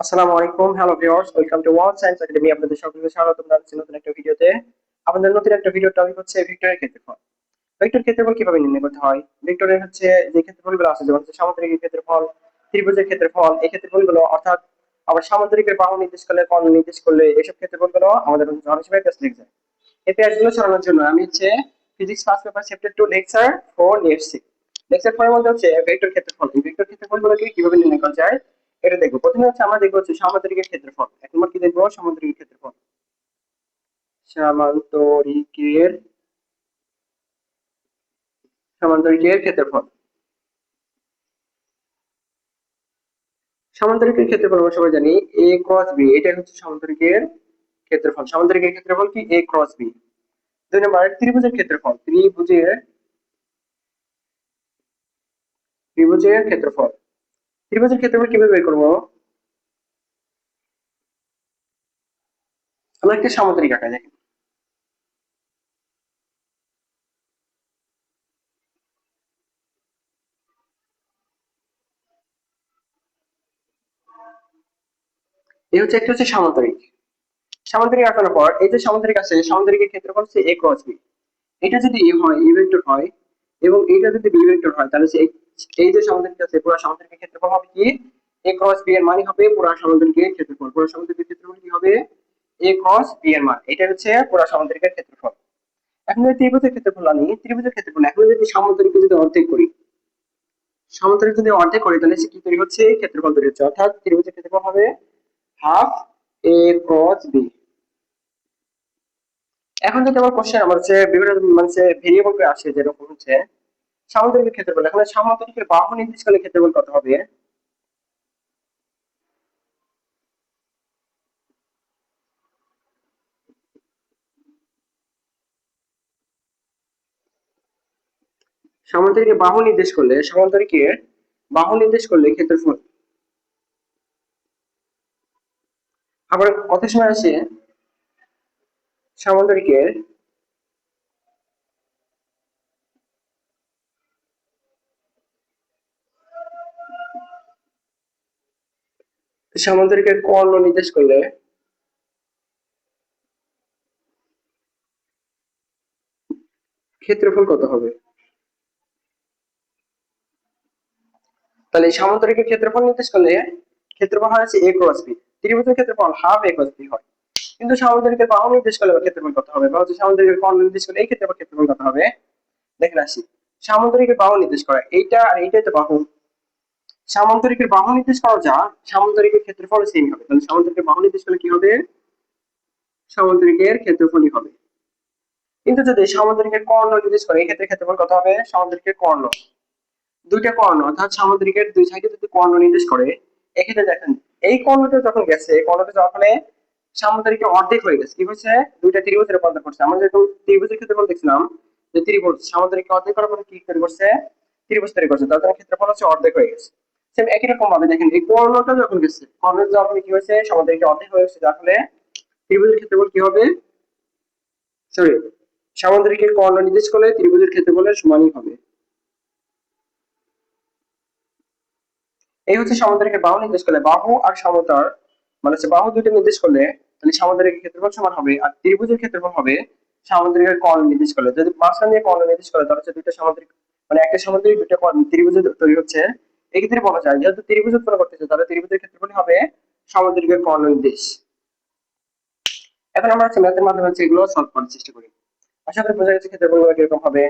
আসসালামু আলাইকুম, hello viewers, welcome to world science academy. আপনাদের সকলকে স্বাগতম জানাচ্ছি নতুন একটা ভিডিওতে। আমাদের নতুন একটা ভিডিওর টপিক হচ্ছে ভেক্টরের ক্ষেত্রফল। ভেক্টর ক্ষেত্রফল কিভাবে নির্ণয় করতে হয়? ভেক্টরের হচ্ছে যে ক্ষেত্রফলগুলো আছে, যেমন হচ্ছে সামুদ্রিক ক্ষেত্রফল, ত্রিভুজের ক্ষেত্রফল, এই ক্ষেত্রফলগুলো অর্থাৎ আবার সামুদ্রিকের বাহু নির্দেশ করলে, কোণ নির্দেশ করলে এইসব ক্ষেত্রফলগুলো আমাদের জন হিসেবে পেজ লিখে যায়। এই পেজগুলো সরানোর জন্য আমি হচ্ছে physics first paper chapter 2 lecture 4 নিয়ে এসেছি। লেকচার 4 এর মধ্যে হচ্ছে ভেক্টর ক্ষেত্রফল। এই ভেক্টর ক্ষেত্রফলগুলোকে কিভাবে নির্ণয় করা যায় এটা দেখবো। প্রথমে হচ্ছে আমরা দেখবো হচ্ছে সামান্তরিকের ক্ষেত্রফল। এক নম্বর কি দেখবো? সামান্তরিকের ক্ষেত্রফল। সামান্তরিকের সামান্তরিকের ক্ষেত্রফল। সামান্তরিকের ক্ষেত্রফল আমরা সবাই জানি a ক্রস b, এটা হচ্ছে সামান্তরিকের ক্ষেত্রফল। সামান্তরিকের ক্ষেত্রফল কি? a cross b। দুই নম্বর ত্রিভুজের ক্ষেত্রফল। ত্রিভুজের ক্ষেত্রফল। ত্রিভুজের ক্ষেত্রফল কিভাবে বের করবো? আমরা একটা সামান্তরিক আঁকা, দেখেন। এই হচ্ছে একটা হচ্ছে সামান্তরিক। সামান্তরিক আঁকানোর পর এই যে সামান্তরিক আছে, সামান্তরিকের ক্ষেত্রফল হচ্ছে a ক্রস b। এটা যদি a হয়, a ভেক্টর হয়, এবং এটা যদি b ভেক্টর হয়, তাহলে এই যে সামান্তরিক আছে, পুরো সামান্তরিকের ক্ষেত্রফল হবে কি? a ক্রস b এর মানে হবে পুরো সামান্তরিকের ক্ষেত্রফল। পুরো সামান্তরিকের ক্ষেত্রফল কি হবে? a ক্রস b এর মান। এটা হচ্ছে পুরো সামান্তরিকের ক্ষেত্রফল। এখন যদি ত্রিভুজের ক্ষেত্রফল আনি, ত্রিভুজের ক্ষেত্রফল এখন যদি সামান্তরিক যদি অর্ধেক করি, সামান্তরিক যদি অর্ধেক করি, তাহলে সে কি তৈরি হচ্ছে? ক্ষেত্রফল তৈরি হচ্ছে। অর্থাৎ ত্রিভুজের ক্ষেত্রফল হবে হাফ a ক্রস b। এখন যদি আমার কোশ্চেন আমার হচ্ছে বিভিন্ন মানে ভেরিয়েবল করে আসে, যেরকম হচ্ছে সামান্তরিকের ক্ষেত্রফল। এখন সামান্তরিকের বাহু নির্দেশ করলে ক্ষেত্রফল কত হবে? সামান্তরিকের বাহু নির্দেশ করলে ক্ষেত্রফল। আবার কত সময় আসে সামান্তরিকের সামান্তরিকের কর্ণ নির্দেশ করলে ক্ষেত্রফল কত হবে? তাহলে সামান্তরিকের ক্ষেত্রফল নির্দেশ করলে ক্ষেত্রফল হয় হচ্ছে a ক্রস b। ত্রিভুজের ক্ষেত্রফল হাফ a ক্রস b হয়। কিন্তু সামান্তরিকের বাহু নির্দেশ করলে ক্ষেত্রফল কত হবে? বা হচ্ছে সামান্তরিকের কর্ণ নির্দেশ করলে এই ক্ষেত্রফল কত হবে? দেখেন আসি। সামান্তরিকের বাহু নির্দেশ করা, এইটা আর এইটাই তো বাহু। সামান্তরিকের বাহু নির্দেশ করা যা, সামান্তরিকের ক্ষেত্রফল সেম হবে। তাহলে সামান্তরিকের বাহু নির্দেশ করলে কি হবে? সামান্তরিকের ক্ষেত্রফলই হবে। কিন্তু যদি সামান্তরিকের কর্ণ নির্দেশ করে, এই ক্ষেত্রে ক্ষেত্রফল কত হবে? সামান্তরিকের কর্ণ, দুইটা কর্ণ অর্থাৎ সামান্তরিকের দুই সাইডে যদি কর্ণ নির্দেশ করে, এক্ষেত্রে দেখেন এই কর্ণটা যখন গেছে, এই কর্ণটা যখন সামান্তরিকের অর্ধেক হয়ে গেছে, কি হচ্ছে? দুইটা ত্রিভুজের রূপান্তর করছে। আমরা যেরকম ত্রিভুজের ক্ষেত্রফল দেখছিলাম, যে ত্রিভুজ সামান্তরিককে অর্ধেক করার পরে কি তৈরি করছে? ত্রিভুজ তৈরি করছে। তার ক্ষেত্রফল হচ্ছে অর্ধেক হয়ে গেছে। সেম একই রকম ভাবে দেখেন এই কর্ণটা যখন গেছে, কর্ণের যখন কি হয়েছে? সামান্তরিকের অর্ধেক হয়ে গেছে, তাহলে ত্রিভুজের ক্ষেত্রফল কি হবে? সরি, সামান্তরিকের কর্ণ নির্দেশ করলে ত্রিভুজের ক্ষেত্রফলের সমানই হবে। এই হচ্ছে সামান্তরিকের বাহু নির্দেশ করলে, বাহু আর সমতল মানে হচ্ছে বাহু দুটো নির্দেশ করলে, তাহলে সামান্তরিকের ক্ষেত্রফল সমান হবে। আর ত্রিভুজের ক্ষেত্রফল হবে সামান্তরিকের কর্ণ নির্দেশ করলে। যদি মাঝখান দিয়ে কর্ণ নির্দেশ করে, তাহলে হচ্ছে দুইটা সামান্তরিক মানে একটা সামান্তরিক দুইটা ত্রিভুজ তৈরি হচ্ছে। এই ক্ষেত্রে বলা যায় যেহেতু ত্রিভুজ উৎপন্ন করতেছে, তাহলে ত্রিভুজের ক্ষেত্রফল হবে সামান্তরিকের কর্ণ নির্দেশ। এখন আমরা হচ্ছে ম্যাথের মাধ্যমে হচ্ছে এগুলো সলভ করার চেষ্টা করি। আশা করি বোঝা গেছে ক্ষেত্রফলগুলো কিরকম হবে।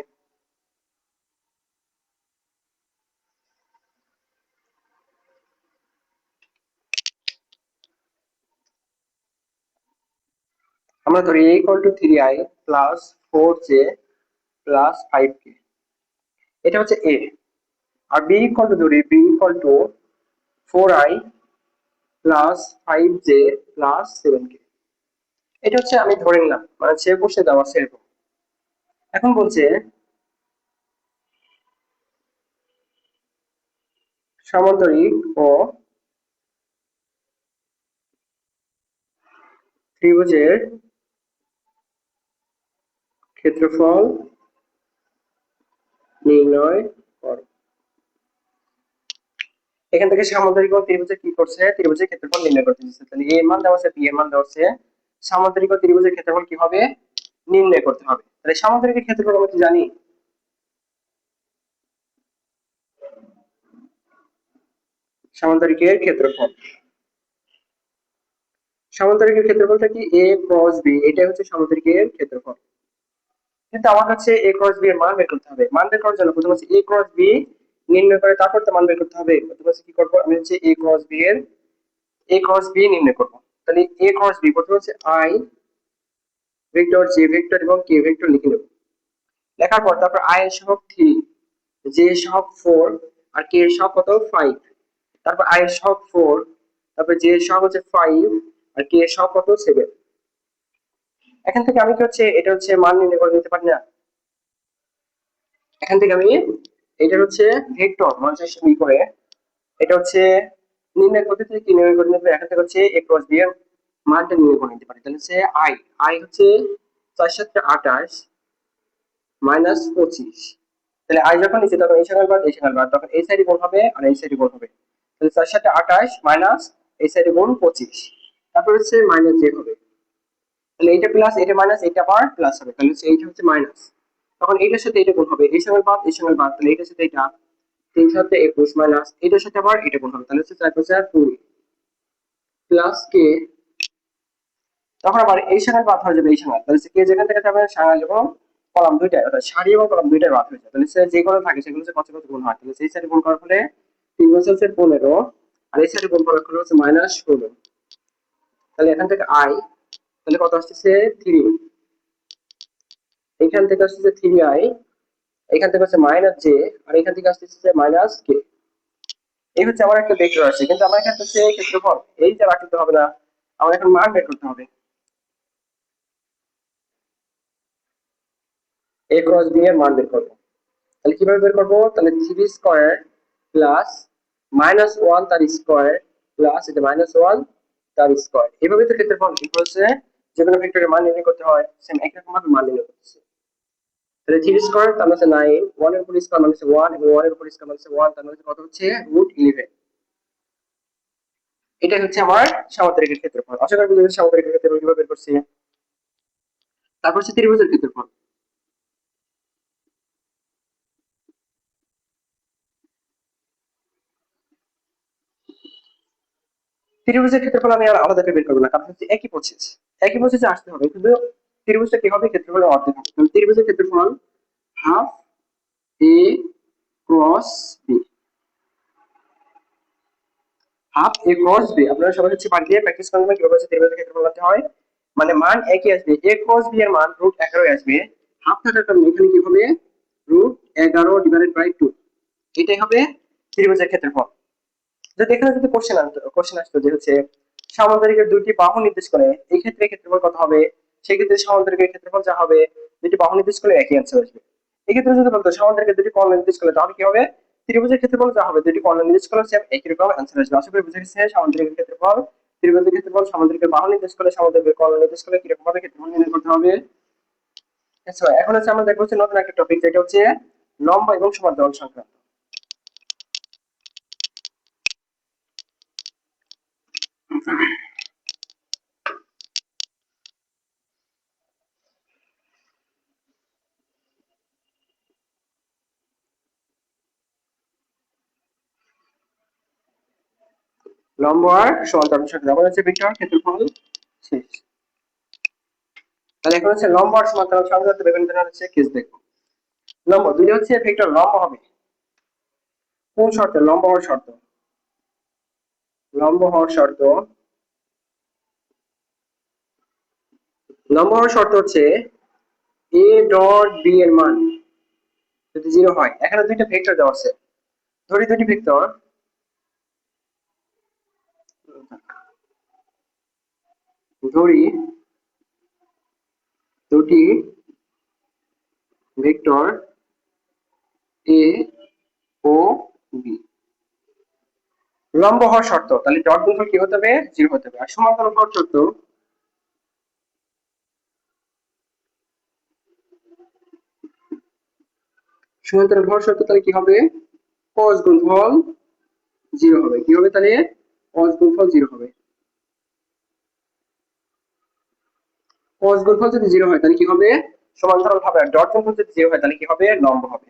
আমরা ধরি a equal to 3i plus 4j plus 5k, এটা হচ্ছে a। আর b ইকুয়াল টু ধরি b equal to 4i plus 5j plus 7k, এটা হচ্ছে আমি ধরে নিলাম, মানে সে বসে দেওয়া সেরকম। এখন বলছে সমান্তরিক ও ত্রিভুজের ক্ষেত্রফল নির্ণয় করো। এখান থেকে সামুদ্রিক ও ত্রিভুজে কি করছে, ত্রিভুজের ক্ষেত্রফল নির্ণয় করতে দিচ্ছে। তাহলে এ এর মান দেওয়া আছে, বি এর মান দেওয়া আছে, সামুদ্রিক ও ত্রিভুজের ক্ষেত্রফল কি হবে, নির্ণয় করতে হবে। তাহলে সামুদ্রিকের ক্ষেত্রফল আমরা কি জানি, সামুদ্রিকের ক্ষেত্রফল, সামুদ্রিকের ক্ষেত্রফলটা কি এ ক্রস বি, এটা হচ্ছে সামুদ্রিকের ক্ষেত্রফল। কিন্তু আমার কাছে এ ক্রস বি এর মান বের করতে হবে। মান বের করার জন্য প্রথমে হচ্ছে এ ক্রস বি নির্ণয় করে তারপর তো মান বের করতে হবে। প্রথমে হচ্ছে কি করব, আমি হচ্ছে এ ক্রস বি নির্ণয় করব। তাহলে এ ক্রস বি প্রথমে হচ্ছে আই ভেক্টর, জে ভেক্টর এবং কে ভেক্টর লিখে নেব। লেখার পর তারপর আই এর সহগ 3, জে এর সহগ 4 আর কে এর সহগ কত 5। তারপর আই এর সহগ 4, তারপর জে এর সহগ হচ্ছে 5 আর কে এর সহগ কত 7। এখান থেকে আমি কি হচ্ছে এটা হচ্ছে মান নির্ণয় করে নিতে পারি না। এখান থেকে আমি এটা হচ্ছে ভেক্টর মান ই করে এটা হচ্ছে নির্ণয় পদ্ধতি কি নির্ণয় করে নিতে, এখান থেকে হচ্ছে এ ক্রস বি এর মানটা নির্ণয় করে নিতে পারি। তাহলে হচ্ছে আই, আই হচ্ছে 4 7 28 মাইনাস 25। তাহলে আই যখন নিচে তখন এই সংখ্যার বাদ তখন এই সাইডে গুণ হবে আর এই সাইডে গুণ হবে। তাহলে 4 7 28 মাইনাস এই সাইডে গুণ 25, তারপর হচ্ছে মাইনাস জে হবে। তাহলে এটা প্লাস এটা মাইনাস এটা আবার প্লাস হবে। তাহলে হচ্ছে এইটা হচ্ছে মাইনাস, তখন এইটার সাথে এটা গুণ হবে, এই সংখ্যার বাদ এই সংখ্যার বাদ, তাহলে এটার সাথে এটা 3 7 21 মাইনাস এটার সাথে আবার এটা গুণ হবে। তাহলে হচ্ছে 4 5 2 প্লাস কে, তখন আবার এই সংখ্যার বাদ হয়ে যাবে এই সংখ্যা। তাহলে কে যেখান থেকে যাবে সারি এবং কলাম দুইটাই, অর্থাৎ সারি এবং কলাম দুইটাই বাদ হয়ে যায়। তাহলে যে কোনো থাকে সেগুলো হচ্ছে কত কত গুণ হয়। তাহলে সেই সাইডে গুণ করার ফলে 3 হচ্ছে 15 আর এই সাইডে গুণ করার ফলে হচ্ছে মাইনাস 16। তাহলে এখান থেকে আই তাহলে কত আসছে 3, এখান থেকে আসছে 3i, এখান থেকে হচ্ছে মাইনাস জে আর এখান থেকে আসছে মাইনাস কে। এই হচ্ছে আমার একটা ভেক্টর আছে, কিন্তু আমার এখানে হচ্ছে ক্ষেত্রফল এই যে রাখতে হবে না, আমার এখন মান বের করতে হবে। এ ক্রস বি এর মান বের করবো। তাহলে কিভাবে বের করবো, তাহলে 3 স্কয়ার প্লাস মাইনাস 1 তার স্কয়ার প্লাস এটা মাইনাস 1 তার স্কয়ার। এভাবে তো ক্ষেত্রফল কি হচ্ছে, যে কোনো ভেক্টরের মান নির্ণয় করতে হয়, সেম একই রকম ভাবে মান নির্ণয় করতেছে। তাহলে 3 স্কয়ার তার মানে 9, 1 এর উপর স্কয়ার মানে 1 এবং 1 এর উপর স্কয়ার মানে 1, তার মানে কত হচ্ছে √11। এটা হচ্ছে আমার সামান্তরিকের ক্ষেত্রফল। আশা করি বুঝতে পেরেছি সামান্তরিকের ক্ষেত্রফল কিভাবে বের করছি। তারপর হচ্ছে ত্রিভুজের ক্ষেত্রফল। ত্রিভুজের ক্ষেত্রফল আমি আর আলাদা করে বের করবো না, কারণ হচ্ছে একই প্রসেসে আসতে হবে, কিন্তু ত্রিভুজটা কি হবে, ক্ষেত্রফলের অর্ধেক হবে। তাহলে ত্রিভুজের ক্ষেত্রফল হাফ এ ক্রস বি, হাফ এ ক্রস বি। আপনারা সবাই হচ্ছে বাদ দিয়ে প্র্যাকটিস করবেন কিভাবে হচ্ছে ত্রিভুজের ক্ষেত্রফল করতে হয়। মানে মান একই আসবে, এ ক্রস বি এর মান √11 আসবে, হাফ থাকার কারণে এখানে কি হবে √11 ডিভাইডেড বাই 2, এটাই হবে ত্রিভুজের ক্ষেত্রফল। যদি এখানে যদি কোশ্চেন আসতো যে হচ্ছে সামান্তরিকের দুইটি বাহু নির্দেশ করে এই ক্ষেত্রে ক্ষেত্রফল কত হবে, সেক্ষেত্রে সামান্তরিকের ক্ষেত্রফল যা হবে দুইটি বাহু নির্দেশ করে একই অ্যান্সার আসবে। এক্ষেত্রে যদি বলতো সামান্তরিকের দুটি কর্ণ নির্দেশ করে তাহলে কি হবে, ত্রিভুজের ক্ষেত্রফল যা হবে দুটি কর্ণ নির্দেশ করে সেম একই রকম অ্যান্সার আসবে। আশা করি বুঝে গেছে সামান্তরিকের ক্ষেত্রফল, ত্রিভুজের ক্ষেত্রফল, সামান্তরিকের বাহু নির্দেশ করে সামান্তরিকের কর্ণ নির্দেশ করে কিরকম ভাবে ক্ষেত্রফল নির্ণয় করতে হবে। আচ্ছা এখন হচ্ছে আমরা দেখবো হচ্ছে নতুন একটা টপিক, যেটা হচ্ছে লম্ব এবং সমান্তরাল সংক্রান্ত। লম্ব আর সমান্তরাল সংক্রান্ত আমাদের হচ্ছে ভেক্টর ক্ষেত্রফল শেষ। তাহলে এখন হচ্ছে লম্ব আর সমান্তরাল সংক্রান্ত বিভিন্ন ধরনের হচ্ছে কেস দেখবো। লম্ব দুইটা হচ্ছে ভেক্টর লম্ব হবে কোন শর্তে, লম্ব হওয়ার শর্ত লম্ব হওয়ার শর্ত হচ্ছে এ ডট বি এর মান যদি 0 হয়। এখানে দুইটা ভেক্টর দেওয়া আছে, ধরি ধরি দুটি ভেক্টর এ ও বি। লম্ব হওয়ার শর্ত তাহলে ডট গুণফল কি হতে হবে 0 হতে হবে। আর সমান্তরাল হওয়ার শর্ত তাহলে কি হবে cos গুণফল জিরো হবে। কি হবে তাহলে? cos গুণফল জিরো হবে। cos গুণফল যদি জিরো হয় তাহলে কি হবে? সমান্তরাল হবে। আর ডট গুণফল যদি জিরো হয় তাহলে কি হবে? লম্ব হবে।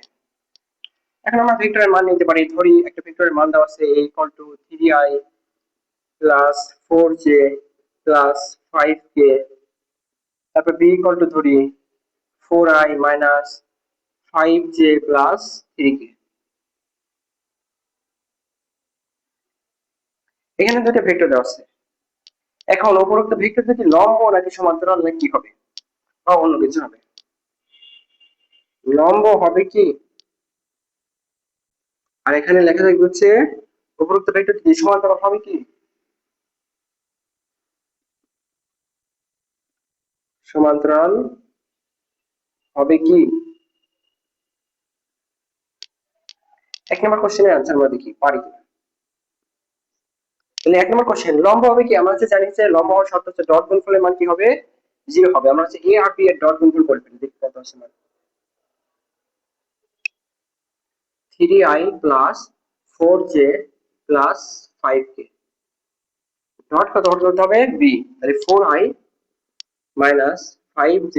এখন আমরা ভেক্টরের মান নিতে পারি। ধরি একটা ভেক্টরের মান দেওয়া আছে a = 3i plus 4j plus 5k, তারপর b = ধরি 4i minus 5j plus 3k। এখানে দুটো ভেক্টর দেওয়া আছে। এখন উপরোক্ত ভেক্টর যদি লম্ব নাকি সমান্তরাল নাকি কি হবে, বা অন্য কিছু হবে? লম্ব হবে কি? আর এখানে লেখা থাকবে হচ্ছে উপরোক্ত ভেক্টর যদি সমান্তরাল হবে কি? সমান্তরাল হবে কি? এক নম্বর কোশ্চেনের আনসার আমরা দেখি পারি কিনা। তাহলে এক নম্বর কোশ্চেন, লম্ব হবে কি? আমরা হচ্ছে জানি যে লম্ব হওয়ার শর্ত হচ্ছে ডট গুণফলের মান কি হবে? জিরো হবে। আমরা হচ্ছে a আর b এর ডট গুণফল করে ফেলি, দেখি কত আসে মান। 3i plus 4j plus 5k, dot কত করতে হবে? b। তাহলে 4i minus 5j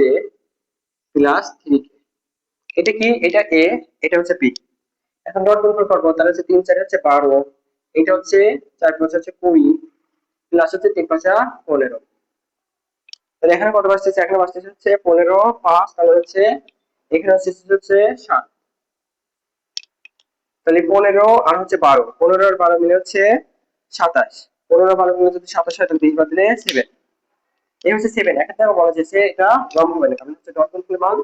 plus 3k। এটা কি? এটা a, এটা হচ্ছে b। এখন ডট গুণফল করবো, তাহলে হচ্ছে 3 4 হচ্ছে 12, এটা হচ্ছে 4 5 হচ্ছে 20 প্লাস হচ্ছে 3 5 15। তাহলে এখানে কত আসছে? এখানে আসছে হচ্ছে 15 5, তাহলে হচ্ছে এখানে হচ্ছে 7। তাহলে 15 আর হচ্ছে 12, 15 আর 12 মিলে হচ্ছে 27। 15 12 মিলে যদি 27 হয় তাহলে 20 বাদ দিলে 7। এই হচ্ছে 7। এখান থেকে বলা যাচ্ছে এটা লম্ব হবে না, কারণ হচ্ছে ডট গুণফলের মান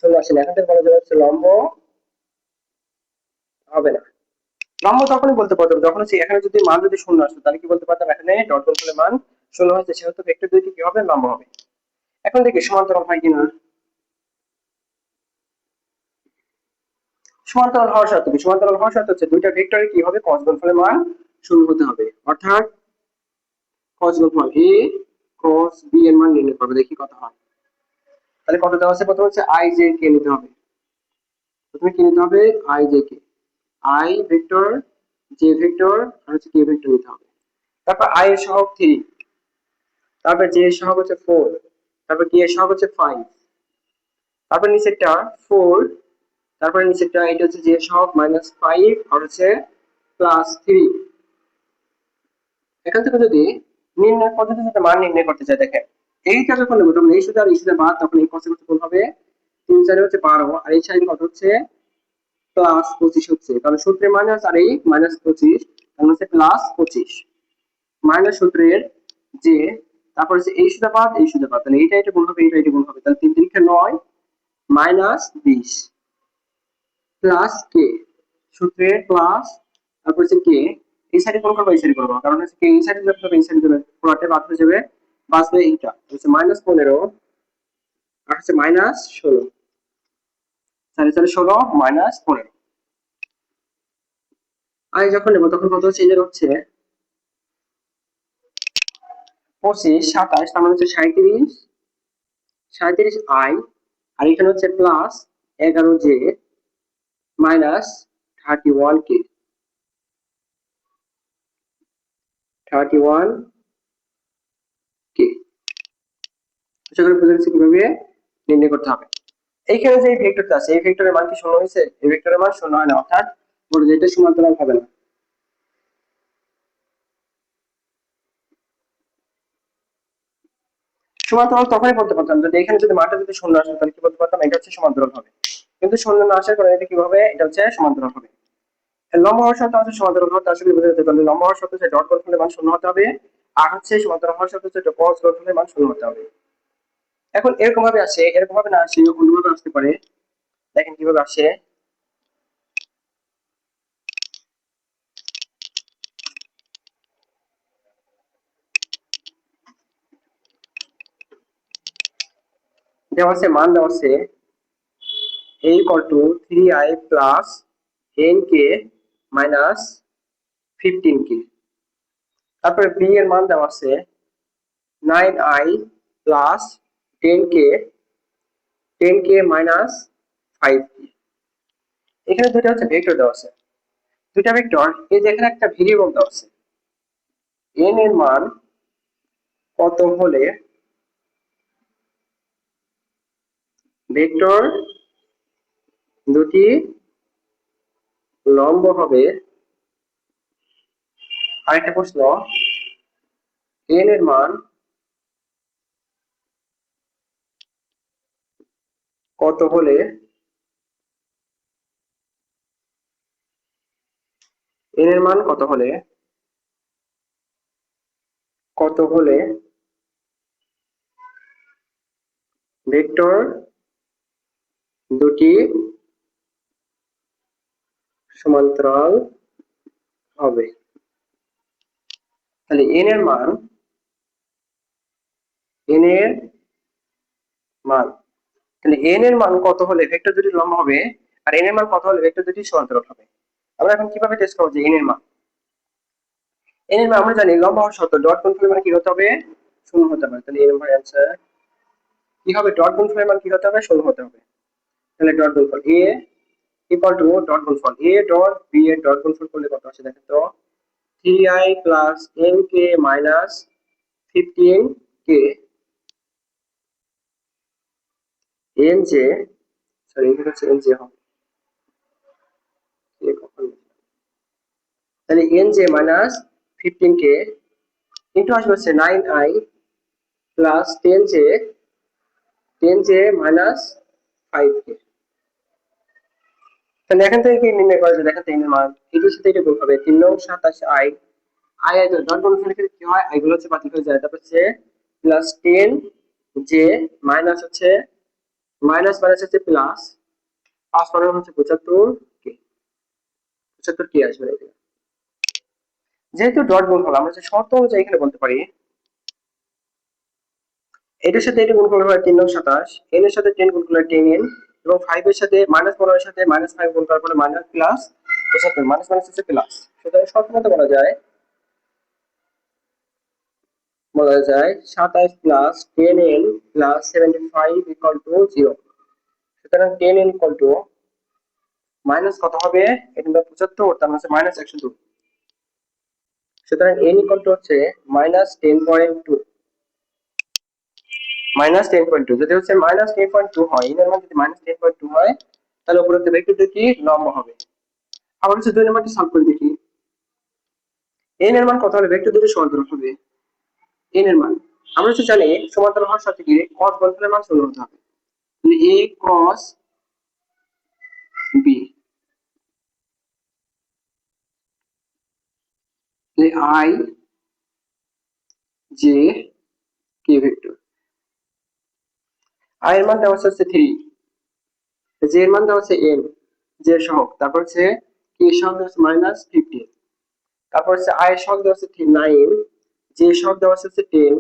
16 আসে না। এখান থেকে বলা যাচ্ছে লম্ব হবে না। লম্ব তখনই বলতে পারতাম যখন হচ্ছে এখানে যদি মান যদি শূন্য আসতো, তাহলে কি বলতে পারতাম? এখানে ডট গুণফলের মান শূন্য হচ্ছে, সেহেতু ভেক্টর দুইটি কি হবে? লম্ব হবে। এখন দেখি সমান্তরাল হয় কিনা। সমান্তরাল হওয়ার শর্ত কি? সমান্তরাল হওয়ার শর্ত হচ্ছে দুইটা ভেক্টরের কি হবে? cos গুণফলের মান শূন্য হতে হবে। অর্থাৎ cos গুণফল a cos b এর মান নির্ণয় করবে। দেখি কত হয়। তাহলে কত দেওয়া আছে? প্রথমে হচ্ছে i j k নিতে হবে। প্রথমে কি নিতে হবে? i j k, i vector, j vector আর হচ্ছে k ভেক্টর নিতে হবে। তারপর i এর সহগ 3, তারপর j এর সহগ হচ্ছে 4, তারপর k এর সহগ হচ্ছে 5, তারপর নিচেরটা 4, তারপরে নিচেরটা এটা হচ্ছে j এর সহগ -5 আর হচ্ছে +3। এখান থেকে যদি নির্ণয় পদ্ধতিতে মান নির্ণয় করতে চাই, দেখেন এইটা যখন নেবো তখন এই সুদা আর এই সুদা বাদ, তখন এই কষে কষে কোণ হবে 3 4 হচ্ছে 12 আর এই সাইড কত হচ্ছে? +25 হচ্ছে, কারণ সূত্রের মাইনাস আর এই -25 তাহলে হচ্ছে +25 মাইনাস সূত্রের যে, তারপর হচ্ছে এই সুদা বাদ এই সুদা বাদ, তাহলে এটা গুণ হবে এটা গুণ হবে, তাহলে 3 3 9 -20 প্লাস কে, সূত্রের প্লাস, তারপর হচ্ছে কে, এই সাইডে কোন করবো? এই সাইডে করবো, কারণ হচ্ছে কে এই সাইডে যাবে এই সাইডে যাবে, পুরোটা বাদ হয়ে যাবে, বাঁচবে এইটা হচ্ছে -15 আর হচ্ছে -16, 4 4 16 -15। আমি যখন নেবো তখন কত হচ্ছে? এদের হচ্ছে 25 27, তার মানে হচ্ছে 37, 37 i, আর এখানে হচ্ছে plus 11 j minus 31 k, 31 k। আশা করি বুঝে গেছি কিভাবে নির্ণয় করতে হবে। এইখানে যে ভেক্টরটা আছে এই ভেক্টরের মান কি শূন্য হয়েছে? এই ভেক্টরের মান শূন্য হয় না, অর্থাৎ বলে যে এটা সমান্তরাল হবে না। সমান্তরাল তখনই বলতে পারতাম যদি এখানে যদি মানটা যদি শূন্য আসে, তাহলে কি বলতে পারতাম? এটা হচ্ছে সমান্তরাল হবে। কিন্তু শূন্য না আসার কারণে এটা কিভাবে? এটা হচ্ছে সমান্তরাল হবে। লম্ব হওয়ার সাথে হচ্ছে সমান্তরাল হতে আসলে বুঝে যেতে পারলে লম্ব হওয়ার সাথে হচ্ছে ডট গুণফলের মান শূন্য হতে হবে, আর হচ্ছে সমান্তরাল হওয়ার সাথে হচ্ছে cos গুণফলের মান শূন্য হতে হবে। এখন এরকম ভাবে আসে, এরকম ভাবে না আসে অন্যভাবে আসতে পারে। দেখেন কিভাবে আসে। দেওয়া আছে মান দেওয়া আছে a = 3i plus 10k minus 15k, তারপরে b এর মান দেওয়া আছে 9i plus 10k minus 5k। এখানে দুটো হচ্ছে ভেক্টর দেওয়া আছে। দুইটা ভেক্টর, এই যে এখানে একটা ভেরিয়েবল দেওয়া আছে n এর মান কত হলে ভেক্টর দুটি লম্ব হবে। আরেকটা প্রশ্ন, n এর মান কত হলে n এর মান কত হলে ভেক্টর দুটি সমান্তরাল হবে। তাহলে n এর মান তাহলে n এর মান কত হলে ভেক্টর দুটি লম্ব হবে, আর n এর মান কত হলে ভেক্টর দুটি সমান্তরাল হবে। আমরা এখন কিভাবে টেস্ট করব যে n এর মান? n এর মান আমরা জানি লম্ব হওয়ার শর্ত ডট গুণফলের মান কি হতে হবে? 0 হতে হবে। তাহলে n এর অ্যান্সার কি হবে? ডট গুণফলের মান কি হতে হবে? 0 হতে হবে। তাহলে ডট গুণফল a ইকুয়াল টু ডট গুণফল a ডট b এর ডট গুণফল করলে কত আসে দেখেন তো? 3i plus mk minus 15k mj, sorry এটা হচ্ছে mj হবে, তাহলে mj মাইনাস 15k ইনটু আসবে হচ্ছে 9i plus 10j minus 5k। তাহলে এখান থেকে কি নির্ণয় করা যায়? দেখেন তো এর মান এটার সাথে এটা গুণ হবে 3 9 27 i আই ডট গুণফলের ক্ষেত্রে কি হয়? আই গুলো হচ্ছে বাতিল হয়ে যায়, তারপর হচ্ছে প্লাস 10 জে মাইনাস হচ্ছে মাইনাস মাইনাস হচ্ছে প্লাস 5 মানে হচ্ছে 75 কে 75 কে আসবে এটা। যেহেতু ডট গুণফল আমরা যে শর্ত অনুযায়ী এখানে বলতে পারি এটার সাথে এটা গুণ করলে হয় 3 9 27, n এর সাথে 10 গুণ করলে 10n, এবং 5 এর সাথে -15 এর সাথে -5 গুণ করার পরে মাইনাস প্লাস 75 মাইনাস মাইনাস হচ্ছে প্লাস। সুতরাং শর্ত মতে বলা যায় 27 plus 10n plus 75 equal to 0। সুতরাং 10n ইকুয়াল টু মাইনাস কত হবে? এটা হলো 75, তার মানে মাইনাস 102। সুতরাং n ইকুয়াল টু হচ্ছে মাইনাস 10.2 মাইনাস 10.2। যদি হচ্ছে মাইনাস 10.2 হয়, n এর মান যদি মাইনাস 10.2 হয়, তাহলে উপরে ভেক্টর দুটি লম্ব হবে। আবার হচ্ছে 2 নম্বরটি সলভ করে দেখি n এর মান কত হলে ভেক্টর দুটি সমান্তরাল হবে। n এর মান আমরা হচ্ছে জানি সমান্তরাল হওয়ার সাথে কি cos গুণফলের মান 0 হতে হবে। তাহলে a cos b, তাহলে i j k vector. i এর মান দেওয়া হচ্ছে 3, j এর মান দেওয়া হচ্ছে n, j এর সহগ, তারপর হচ্ছে k এর সহগ দেওয়া হচ্ছে -15, তারপর হচ্ছে i এর সহগ দেওয়া হচ্ছে 9, j এর সহগ দেওয়া হচ্ছে 10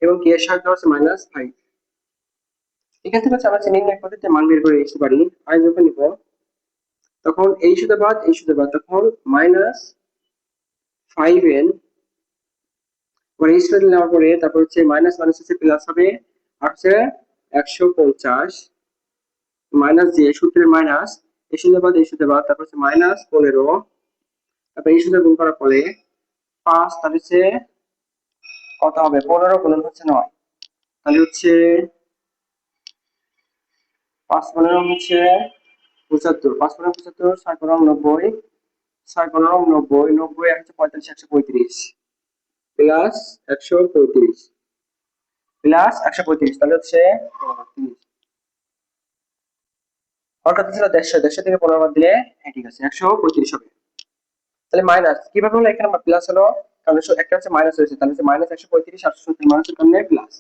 এবং k এর সহগ দেওয়া হচ্ছে -5। এখান থেকে হচ্ছে আমরা নির্ণয় পদ্ধতিতে মান বের করে নিতে পারি। i যখন নিব তখন এই সুদের বাদ তখন -5n, পরে এই সুদ নেওয়ার পরে তারপর হচ্ছে মাইনাস মাইনাস হচ্ছে প্লাস হবে, আর হচ্ছে 150 মাইনাস যে সূত্রের মাইনাস এই সুদের বাদ তারপর হচ্ছে -15, তারপর এই সুদের গুণ করার পরে 5, তাহলে হচ্ছে কত হবে? 15 গুণন হচ্ছে 9, তাহলে হচ্ছে 5 15 হচ্ছে 75, 5 15 75, 6 15 90, 6 15 90, 90 হচ্ছে 45 135 প্লাস 135 প্লাস 135, তাহলে হচ্ছে 30, অর্থাৎ ছিল 150 থেকে 15 বাদ দিলে ঠিক আছে 135 হবে। তাহলে মাইনাস কিভাবে হলো? এখানে প্লাস হলো কারণ একটা হচ্ছে মাইনাস হয়েছে, তাহলে হচ্ছে -135 870 মাইনাসের কারণে প্লাস,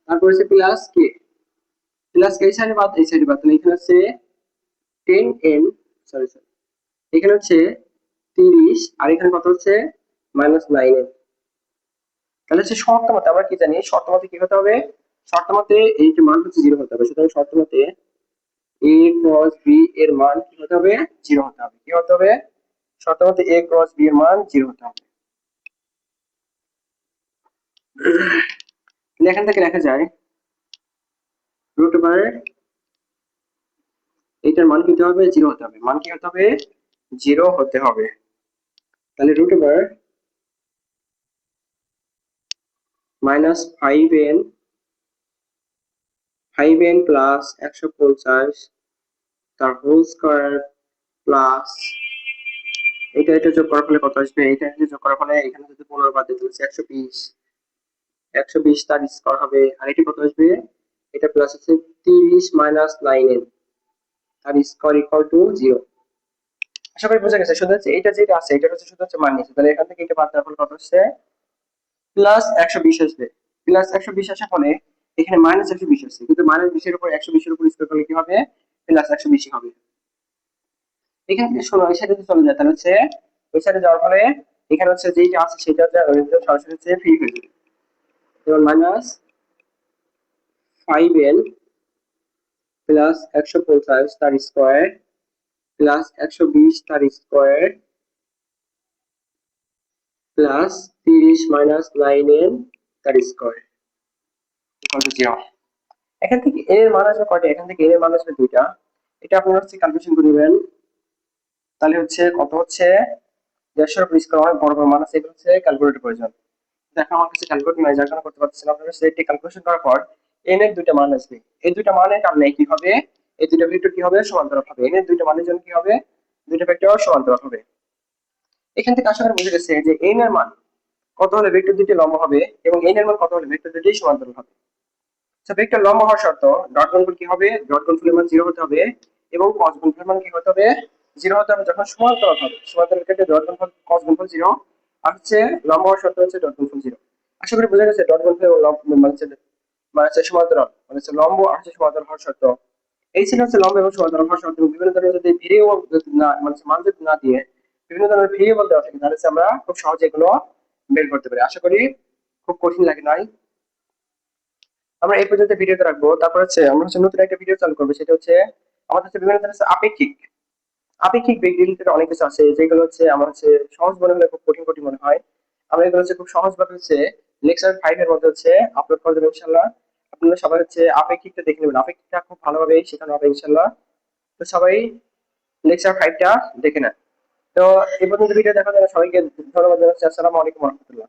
তারপর হচ্ছে প্লাস কে এই সাইডে বাদ এই সাইডে বাদ, তাহলে এখানে হচ্ছে 10n, সরি এখানে হচ্ছে 30 আর এখানে কত হচ্ছে -9n। তাহলে হচ্ছে শর্ত মতে আমরা কি জানি? শর্ত মতে কি হতে হবে? শর্ত মতে এই যে মান হচ্ছে 0 হতে হবে। সুতরাং শর্ত মতে a ক্রস b এর মান কি হতে হবে? 0 হতে হবে। কি হতে হবে? শর্ত মতে a ক্রস b এর মান 0 হতে হবে। এখান থেকে লেখা যায় রুট ওভার এটার মান কি হতে হবে? 0 হতে হবে। মান কি হতে হবে? 0 হতে হবে। তাহলে root over minus 5n plus 150 তার হোল স্কয়ার প্লাস এটা যোগ করার ফলে কত আসবে, এটা যোগ করার ফলে এখানে যদি 15 বাদ দিতে হচ্ছে 120 তার স্কয়ার হবে, আর এটি কত আসবে, এটা প্লাস আছে 30 মাইনাস 9n তার স্কয়ার ইকুয়াল টু 0। আশা করি বোঝা গেছে। শুধু হচ্ছে এটা যেটা আছে এটা হচ্ছে শুধু হচ্ছে মান নিচ্ছে, তাহলে এখান থেকে এটা বাদ দেওয়ার ফলে কত হচ্ছে প্লাস 120 আসবে। প্লাস 120 আসার ফলে এখানে মাইনাস 120 আসছে, কিন্তু মাইনাস 20 এর উপর 120 এর উপর স্কয়ার করলে কি হবে, প্লাস 120 হবে। এখান থেকে শোনো এই সাইডে চলে যায়, তাহলে হচ্ছে ওই সাইডে যাওয়ার ফলে এখানে হচ্ছে যেটা আছে সেটা সরাসরি হচ্ছে ফ্রি হয়ে যাবে। যেমন মাইনাস 5n প্লাস 150 তার স্কয়ার প্লাস 120 তার স্কয়ার প্লাস 30 মাইনাস 9n তার স্কয়ার ইকুয়াল টু 0। এখান থেকে n এর মান আসবে কয়টা, এখান থেকে n এর মান আসবে 2টা। এটা আপনারা হচ্ছে ক্যালকুলেশন করে নেবেন। তাহলে হচ্ছে কত হচ্ছে 150 এর স্কয়ার অনেক বড় বড় মান আছে, এগুলো হচ্ছে ক্যালকুলেট প্রয়োজন। দেখো আমার কাছে ক্যালকুলেট নাই যার কারণে করতে পারতেছি না। আপনারা সেটি ক্যালকুলেশন করার পর n এর দুইটা মান আসবে, এই দুইটা মানের কারণে কি হবে, এই দুইটা ভেক্টর কি হবে, সমান্তরাল হবে। n এর দুইটা মানের জন্য কি হবে, দুইটা ভেক্টর সমান্তরাল হবে। এখান থেকে আশা করি বুঝে গেছে যে n এর মান কত হলে ভেক্টর দুটি লম্ব হবে এবং n এর মান কত হলে ভেক্টর দুটি সমান্তরাল হবে। আচ্ছা, ভেক্টর লম্ব হওয়ার শর্ত ডট গুণফল কি হবে, ডট গুণফলের মান 0 হতে হবে এবং cos গুণফলের মান কি হতে হবে, 0 হতে হবে যখন সমান্তরাল হবে। সমান্তরাল ক্ষেত্রে ডট গুণফল cos গুণফল 0 আর হচ্ছে লম্ব হওয়ার শর্ত হচ্ছে ডট গুণফল 0। আশা করি বোঝা গেছে ডট গুণফল এবং লম্ব মানে হচ্ছে সমান্তরাল মানে হচ্ছে লম্ব আর হচ্ছে সমান্তরাল হওয়ার শর্ত। এই ছিল হচ্ছে লম্ব এবং সমান্তরাল হওয়ার শর্ত। বিভিন্ন ধরনের যদি ভেরিয়েবল না মানে মান যদি না দিয়ে বিভিন্ন ধরনের ভেরিয়েবল দেওয়া থাকে তাহলে আমরা খুব সহজে এগুলো বের করতে পারি। আশা করি খুব কঠিন লাগে নাই। আমরা এই পর্যন্ত ভিডিওতে রাখবো, তারপর হচ্ছে আমরা হচ্ছে নতুন একটা ভিডিও চালু করবো, সেটা হচ্ছে আমাদের হচ্ছে বিভিন্ন ধরনের আপেক্ষিক আপেক্ষিক বেগ রিলেটেড অনেক কিছু আছে যেগুলো হচ্ছে আমার হচ্ছে সহজ মনে হলে খুব কঠিন কঠিন মনে হয়। আমরা এগুলো হচ্ছে খুব সহজ ভাবে হচ্ছে লেকচার 5 এর মধ্যে হচ্ছে আপলোড করে দেবো ইনশাআল্লাহ। আপনারা সবাই হচ্ছে আপেক্ষিকটা দেখে নেবেন, আপেক্ষিকটা খুব ভালোভাবে শেখানো হবে ইনশাআল্লাহ। তো সবাই লেকচার 5টা দেখে নেন। তো এই পর্যন্ত ভিডিও দেখার জন্য সবাইকে ধন্যবাদ জানাচ্ছি। আসসালামু আলাইকুম ওয়া রাহমাতুল্লাহ।